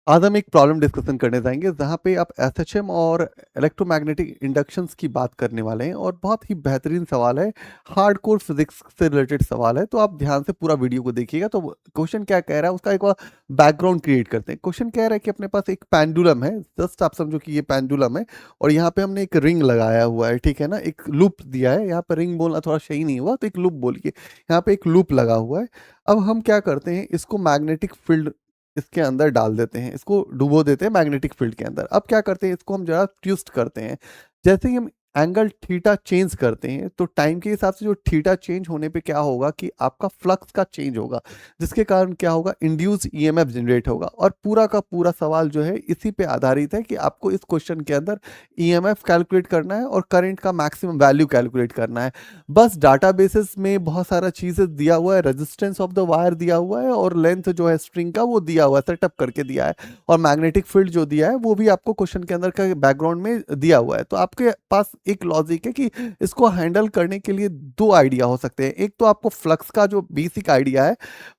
आज हम एक प्रॉब्लम डिस्कशन करने जाएंगे जहाँ पे आप एसएचएम और इलेक्ट्रोमैग्नेटिक इंडक्शंस की बात करने वाले हैं और बहुत ही बेहतरीन सवाल है। हार्डकोर फिजिक्स से रिलेटेड सवाल है, तो आप ध्यान से पूरा वीडियो को देखिएगा। तो क्वेश्चन क्या कह रहा है उसका एक बार बैकग्राउंड क्रिएट करते हैं। क्वेश्चन कह रहा है कि अपने पास एक पेंडुलम है, जस्ट आप समझो कि ये पेंडुलम है और यहाँ पे हमने एक रिंग लगाया हुआ है, ठीक है ना। एक लूप दिया है, यहाँ पर रिंग बोलना थोड़ा सही नहीं हुआ तो एक लूप बोलिए। यहाँ पे एक लूप लगा हुआ है। अब हम क्या करते हैं, इसको मैग्नेटिक फील्ड इसके अंदर डाल देते हैं, इसको डुबो देते हैं मैग्नेटिक फील्ड के अंदर। अब क्या करते हैं, इसको हम जरा ट्विस्ट करते हैं। जैसे ही हम एंगल थीटा चेंज करते हैं तो टाइम के हिसाब से जो थीटा चेंज होने पे क्या होगा कि आपका फ्लक्स का चेंज होगा, जिसके कारण क्या होगा, इंड्यूस ईएमएफ जनरेट होगा। और पूरा का पूरा सवाल जो है इसी पे आधारित है कि आपको इस क्वेश्चन के अंदर ईएमएफ कैलकुलेट करना है और करंट का मैक्सिमम वैल्यू कैलकुलेट करना है। बस डाटाबेसेस में बहुत सारा चीजें दिया हुआ है, रेजिस्टेंस ऑफ द वायर दिया हुआ है और लेंथ जो है स्ट्रिंग का वो दिया हुआ है, सेटअप करके दिया है। और मैग्नेटिक फील्ड जो दिया है वो भी आपको क्वेश्चन के अंदर का बैकग्राउंड में दिया हुआ है। तो आपके पास एक लॉजिक है कि इसको हैंडल करने के लिए दो आइडिया हो सकते हैं। एक तो आपको फ्लक्स का जो बेसिक आइडिया है,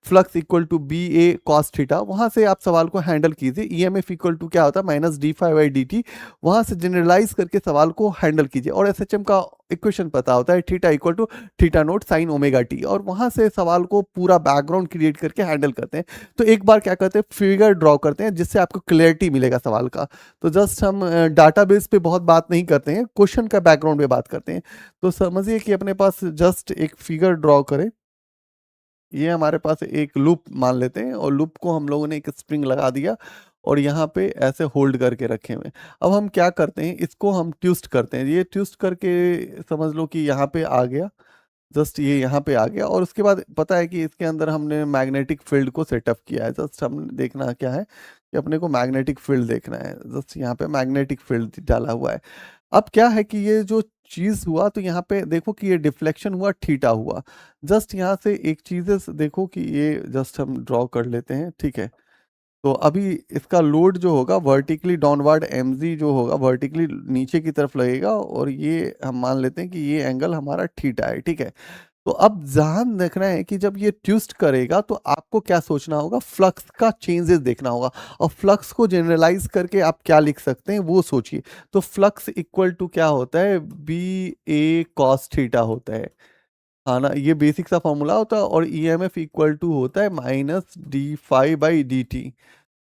flux equal to B A cos theta, वहां से आप सवाल को हैंडल कीजिए। ईएमएफ इक्वल टू क्या होता है, minus d phi by d t, वहां से जनरलाइज करके सवाल को हैंडल कीजिए। और एसएचएम का इक्वेशन पता होता है, theta equal to theta naught sine omega t, और वहां से सवाल को पूरा बैकग्राउंड क्रिएट करके हैंडल करते हैं। तो एक बार क्या करते हैं, फिगर ड्रॉ करते हैं जिससे आपको क्लियरिटी मिलेगा सवाल का। तो जस्ट हम डाटाबेस पे बहुत बात नहीं करते हैं, क्वेश्चन का बैकग्राउंड पे बात करते हैं। तो समझिए कि अपने पास जस्ट एक फिगर ड्रॉ करें। ये हमारे पास एक लूप मान लेते हैं और लूप को हम लोगों ने एक स्प्रिंग लगा दिया और यहाँ पे ऐसे होल्ड करके रखे हुए हैं। अब हम क्या करते हैं, इसको हम ट्विस्ट करते हैं। ये ट्विस्ट करके समझ लो कि यहाँ पे आ गया, जस्ट ये यहाँ पे आ गया। और उसके बाद पता है कि इसके अंदर हमने मैग्नेटिक फील्ड को सेटअप किया है। जस्ट हम देखना क्या है कि अपने को मैग्नेटिक फील्ड देखना है। जस्ट यहाँ पे मैग्नेटिक फील्ड डाला हुआ है। अब क्या है कि ये जो चीज हुआ, तो यहाँ पे देखो कि ये डिफ्लेक्शन हुआ, थीटा हुआ। जस्ट यहाँ से एक चीज देखो कि ये जस्ट हम ड्रॉ कर लेते हैं, ठीक है। तो अभी इसका लोड जो होगा वर्टिकली डाउनवर्ड एमजी जो होगा वर्टिकली नीचे की तरफ लगेगा और ये हम मान लेते हैं कि ये एंगल हमारा थीटा है, ठीक है। तो अब ध्यान रखना है कि जब ये ट्विस्ट करेगा तो आपको क्या सोचना होगा, फ्लक्स का चेंजेस देखना होगा। और फ्लक्स को जनरलाइज करके आप क्या लिख सकते हैं वो सोचिए। तो फ्लक्स इक्वल टू क्या होता है, बी ए कॉस थीटा होता है। हाँ ना, ये बेसिक सा फॉर्मूला होता है। और ईएमएफ इक्वल टू होता है minus D five by d T.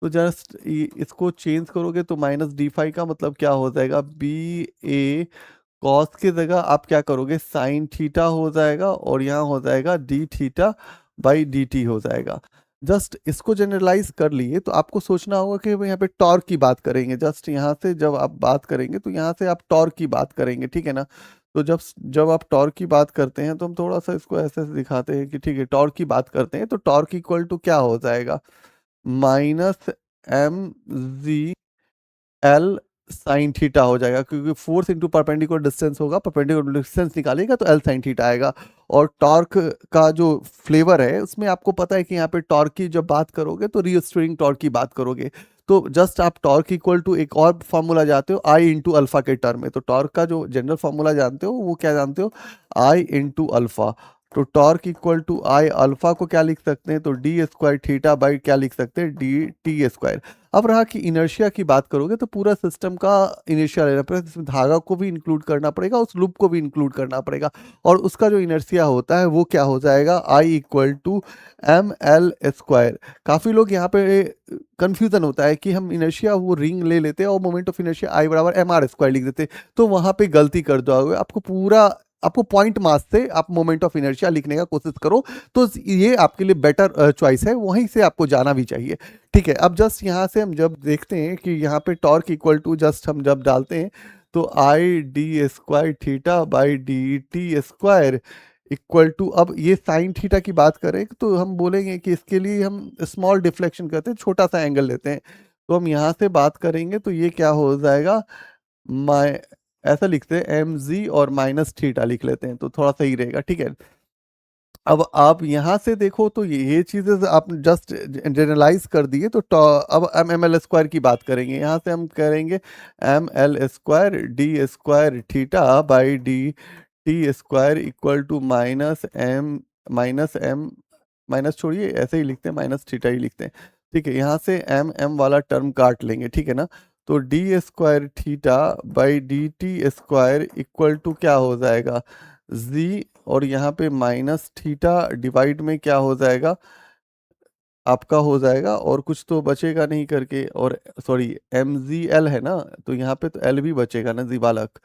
तो जस्ट इसको चेंज करोगे तो माइनस डी फाइव का मतलब क्या हो जाएगा, बी ए कॉस की जगह आप क्या करोगे, साइन थीटा हो जाएगा और यहाँ हो जाएगा D theta by d T हो जाएगा। जस्ट इसको जनरलाइज कर लिए तो आपको सोचना होगा कि यहाँ पे टॉर्क की बात करेंगे। जस्ट यहाँ से जब आप बात करेंगे तो यहाँ से आप टॉर्क की बात करेंगे, ठीक है ना। तो जब जब आप टॉर्क की बात करते हैं तो हम थोड़ा सा इसको ऐसे दिखाते हैं कि ठीक है, टॉर्क की बात करते हैं तो टॉर्क इक्वल टू क्या हो जाएगा, minus m g l sine theta हो जाएगा, क्योंकि फोर्स इंटू परपेंडिकुलर डिस्टेंस होगा, परपेंडिकुलर डिस्टेंस निकालेगा तो एल साइन थीटा आएगा। और टॉर्क का जो फ्लेवर है उसमें आपको पता है कि यहाँ पे टॉर्क की जब बात करोगे तो रीस्टोरिंग टॉर्क की बात करोगे। तो जस्ट आप टॉर्क इक्वल टू एक और फॉर्मूला जानते हो, आई इंटू अल्फा के टर्म में। तो टॉर्क का जो जनरल फॉर्मूला जानते हो वो क्या जानते हो, आई इंटू अल्फा। तो torque equal to I, alpha को क्या लिख सकते हैं, तो डी स्क्वायर थीटा बाई क्या लिख सकते हैं, डी टी स्क्वायर। अब रहा कि इनर्शिया की बात करोगे तो पूरा सिस्टम का इनर्शिया लेना पड़ेगा, जिसमें धागा को भी इंक्लूड करना पड़ेगा, उस लूप को भी इंक्लूड करना पड़ेगा। और उसका जो इनर्शिया होता है वो क्या हो जाएगा, I equal to M L square. काफ़ी लोग यहाँ पे कंफ्यूजन होता है कि हम इनर्शिया वो रिंग ले लेते हैं और मोमेंट ऑफ इनर्शिया आई बराबर एम आर स्क्वायर लिख देते हैं। तो वहाँ पे गलती कर दोगे, आपको पॉइंट मास से आप मोमेंट ऑफ इनर्शिया लिखने का कोशिश करो। तो ये आपके लिए बेटर चॉइस है, वहीं से आपको जाना भी चाहिए, ठीक है। अब जस्ट यहाँ से हम जब देखते हैं कि यहाँ पे टॉर्क इक्वल टू जस्ट हम जब डालते हैं तो I d square theta by d t square equal to, अब ये साइन थीटा की बात करें तो हम बोलेंगे कि इसके लिए हम स्मॉल डिफ्लेक्शन करते हैं, छोटा सा एंगल लेते हैं। तो हम यहाँ से बात करेंगे तो ये क्या हो जाएगा, माइ ऐसा लिखते हैं एम जी और माइनस थीटा लिख लेते हैं तो थोड़ा सही रहेगा, ठीक है। अब आप यहाँ से देखो तो ये चीजें आप जस्ट जनरलाइज कर दिए। तो अब एम एम एल स्क्वायर की बात करेंगे, यहाँ से हम करेंगे m L square d square theta by d t square equal to minus m, minus छोड़िए ऐसे ही लिखते हैं, माइनस थीटा ही लिखते हैं। ठीक है, यहाँ से एम एम वाला टर्म काट लेंगे, ठीक है ना। तो d square theta by d t square equal to क्या हो जाएगा, जी, और यहाँ पे माइनस थीटा डिवाइड में क्या हो जाएगा, आपका हो जाएगा, और कुछ तो बचेगा नहीं करके, और सॉरी एम जी एल है ना, तो यहाँ पे तो एल भी बचेगा ना जी बालक।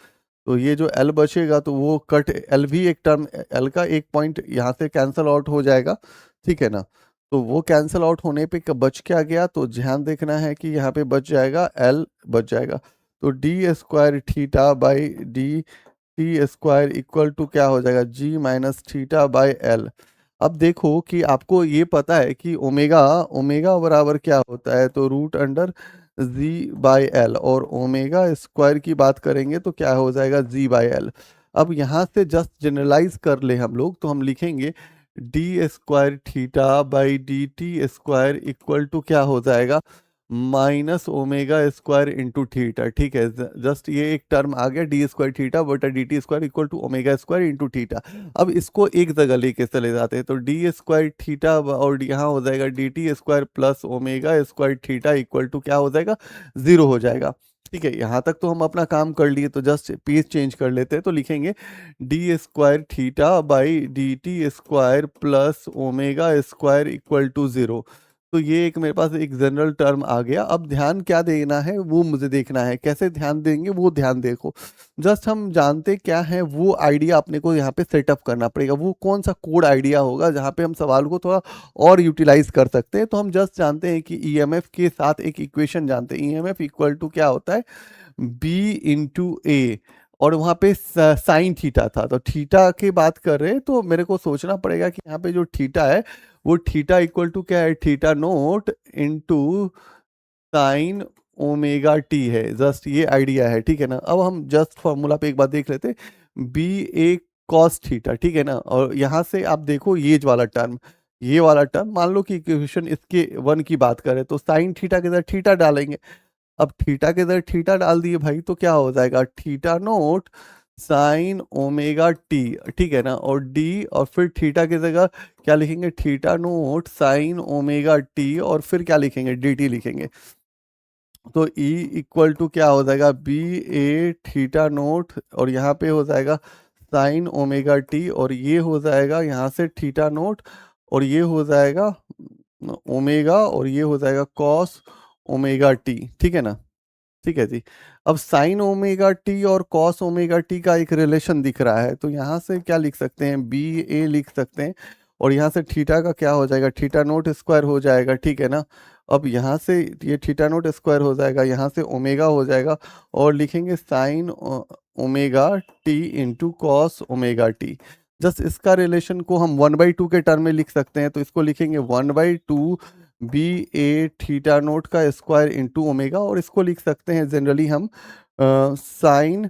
तो ये जो एल बचेगा तो वो कट, एल भी एक टर्म, एल का एक पॉइंट यहाँ से कैंसल आउट हो जाएगा, ठीक है ना। तो वो कैंसल आउट होने पे बच क्या गया, तो ध्यान देखना है कि यहाँ पे बच जाएगा एल, बच जाएगा। तो d square theta by d t square equal to क्या हो जाएगा, g minus theta by l. अब देखो कि आपको ये पता है कि ओमेगा, ओमेगा बराबर क्या होता है, तो root under g by l, और ओमेगा स्क्वायर की बात करेंगे तो क्या हो जाएगा, जी बाई एल। अब यहाँ से जस्ट जनरलाइज कर ले हम लोग, तो हम लिखेंगे d square theta by d t square equal to क्या हो जाएगा, minus omega square into theta, ठीक है। जस्ट ये एक टर्म आ गया, डी स्क्वायर थीटा बटा d t square equal to omega square into theta. अब इसको एक जगह लेके चले जाते हैं, तो डी स्क्वायर थीटा और यहाँ हो जाएगा d t square plus omega square theta equal to क्या हो जाएगा, जीरो हो जाएगा। ठीक है, यहाँ तक तो हम अपना काम कर लिए, तो जस्ट पेज चेंज कर लेते हैं, तो लिखेंगे d square theta by d t square plus omega square equal to zero. तो ये एक मेरे पास एक जनरल टर्म आ गया। अब ध्यान क्या देना है वो मुझे देखना है, कैसे ध्यान देंगे वो ध्यान देखो। जस्ट हम जानते क्या है, वो आइडिया अपने को यहाँ पे सेटअप करना पड़ेगा। वो कौन सा कोड आइडिया होगा जहाँ पे हम सवाल को थोड़ा और यूटिलाइज कर सकते हैं। तो हम जस्ट जानते हैं कि ईएमएफ के साथ एक इक्वेशन जानते हैं, ईएमएफ इक्वल टू क्या होता है, बी इंटू ए, और वहाँ पे साइन थीटा था, तो थीटा की बात कर रहे हैं, तो मेरे को सोचना पड़ेगा कि यहाँ पे जो थीटा है वो थीटा इक्वल टू क्या है, theta note into sine omega T है। जस्ट ये आइडिया है, ठीक है ना। अब हम जस्ट फॉर्मूला पे एक बार देख लेते, बी ए कॉस थीटा, ठीक है ना। और यहाँ से आप देखो ये वाला टर्म, ये वाला टर्म, मान लो कि इक्वेशन इसके वन की बात करें तो साइन थीटा के अंदर थीटा डालेंगे। अब थीटा के अंदर थीटा डाल दिए भाई, तो क्या हो जाएगा, theta naught sine omega T, ठीक है ना। और डी, और फिर थीटा की जगह क्या लिखेंगे, theta naught sine omega t, और फिर क्या लिखेंगे, डी टी लिखेंगे। तो E इक्वल टू क्या हो जाएगा, बी ए थीटा नोट, और यहाँ पे हो जाएगा साइन ओमेगा टी, और ये हो जाएगा यहाँ से थीटा नोट, और ये हो जाएगा ओमेगा, और ये हो जाएगा कॉस ओमेगा टी, ठीक है ना। ठीक है जी। अब साइन ओमेगा टी और कॉस ओमेगा टी का एक रिलेशन दिख रहा है, तो यहाँ से क्या लिख सकते हैं, बी ए लिख सकते हैं, और यहाँ से थीटा का क्या हो जाएगा, थीटा नोट स्क्वायर हो जाएगा, ठीक है ना। अब यहाँ से ये थीटा नोट स्क्वायर हो जाएगा, यहाँ से ओमेगा हो जाएगा, और लिखेंगे sign omega T into cos omega T. Just इसका रिलेशन को हम 1/2 के टर्म में लिख सकते हैं, तो इसको लिखेंगे 1/2 बी ए थीटा नोट का स्क्वायर इंटू ओमेगा, और इसको लिख सकते हैं जनरली हम साइन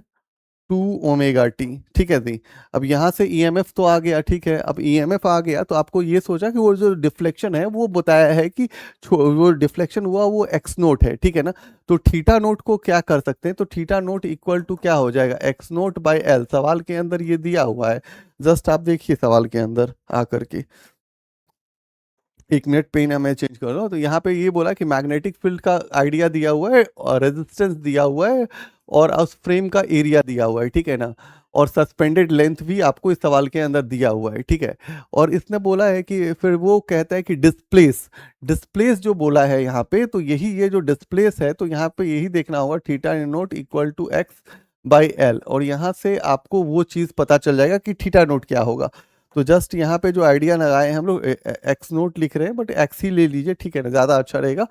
2 ओमेगा टी, ठीक है जी। अब यहाँ से ईएमएफ तो आ गया, ठीक है। अब ईएमएफ आ गया तो आपको ये सोचा कि वो जो डिफ्लेक्शन है वो बताया है कि वो डिफ्लेक्शन हुआ वो एक्स नोट है, ठीक है ना। तो थीटा नोट को क्या कर सकते हैं, तो थीटा नोट इक्वल टू क्या हो जाएगा, एक्स नोट बाई एल। सवाल के अंदर ये दिया हुआ है, जस्ट आप देखिए सवाल के अंदर आकर के, एक मिनट पेन है, मैं चेंज कर रहा हूँ। तो यहाँ पे ये बोला कि मैग्नेटिक फील्ड का आइडिया दिया हुआ है, और रेजिस्टेंस दिया हुआ है, और उस फ्रेम का एरिया दिया हुआ है, ठीक है ना। और सस्पेंडेड लेंथ भी आपको इस सवाल के अंदर दिया हुआ है, ठीक है। और इसने बोला है कि फिर वो कहता है कि डिस्प्लेस, डिस्प्लेस जो बोला है यहाँ पे, तो यही ये जो डिस्प्लेस है, तो यहाँ पे यही देखना होगा, theta naught equal to x by l, और यहाँ से आपको वो चीज़ पता चल जाएगा कि थीटा नोट क्या होगा। तो जस्ट यहाँ पे जो आइडिया लगाए हैं हम लोग, एक्स नोट लिख रहे हैं, बट एक्स ही ले लीजिए, ठीक है ना, ज़्यादा अच्छा रहेगा।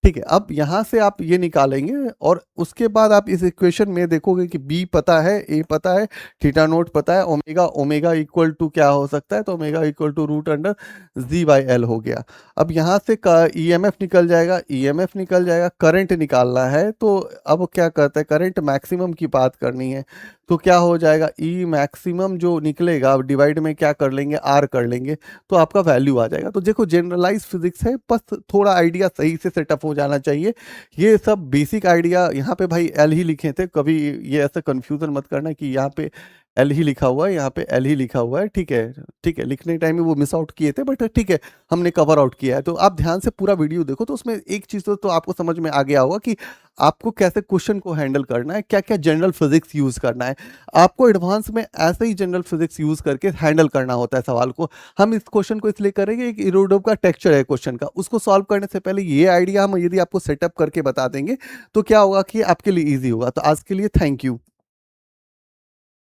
ठीक है, अब यहाँ से आप ये निकालेंगे, और उसके बाद आप इस इक्वेशन में देखोगे कि बी पता है, ए पता है, थीटा नोट पता है, ओमेगा, ओमेगा इक्वल टू क्या हो सकता है, तो omega equal to root under g by l हो गया। अब यहाँ से ईएमएफ निकल जाएगा, ईएमएफ निकल जाएगा, करंट निकालना है, तो अब क्या करते हैं, करंट मैक्सिमम की बात करनी है, तो क्या हो जाएगा, ई मैक्सिमम जो निकलेगा डिवाइड में क्या कर लेंगे, आर कर लेंगे, तो आपका वैल्यू आ जाएगा। तो देखो जनरलाइज फिजिक्स है, बस थोड़ा आइडिया सही से सेटअप हो जाना चाहिए। ये सब बेसिक आइडिया, यहाँ पे भाई एल ही लिखे थे, कभी ये ऐसा कंफ्यूजन मत करना कि यहाँ पे एल ही लिखा हुआ है, यहाँ पे एल ही लिखा हुआ है, ठीक है, लिखने टाइम में वो मिस आउट किए थे, बट ठीक है, हमने कवर आउट किया है। तो आप ध्यान से पूरा वीडियो देखो, तो उसमें एक चीज़ तो आपको समझ में आ गया होगा कि आपको कैसे क्वेश्चन को हैंडल करना है, क्या-क्या जनरल फिज़िक्स यूज़ करना है। आपको एडवांस में ऐसे ही जनरल फिज़िक्स यूज़ करके हैंडल करना होता है सवाल को। हम इस क्वेश्चन को इसलिए करेंगे, एक इरोडोव का टेक्सचर है क्वेश्चन का, उसको सॉल्व करने से पहले ये आइडिया हम यदि आपको सेटअप करके बता देंगे, तो क्या होगा कि आपके लिए ईज़ी होगा। तो आज के लिए थैंक यू।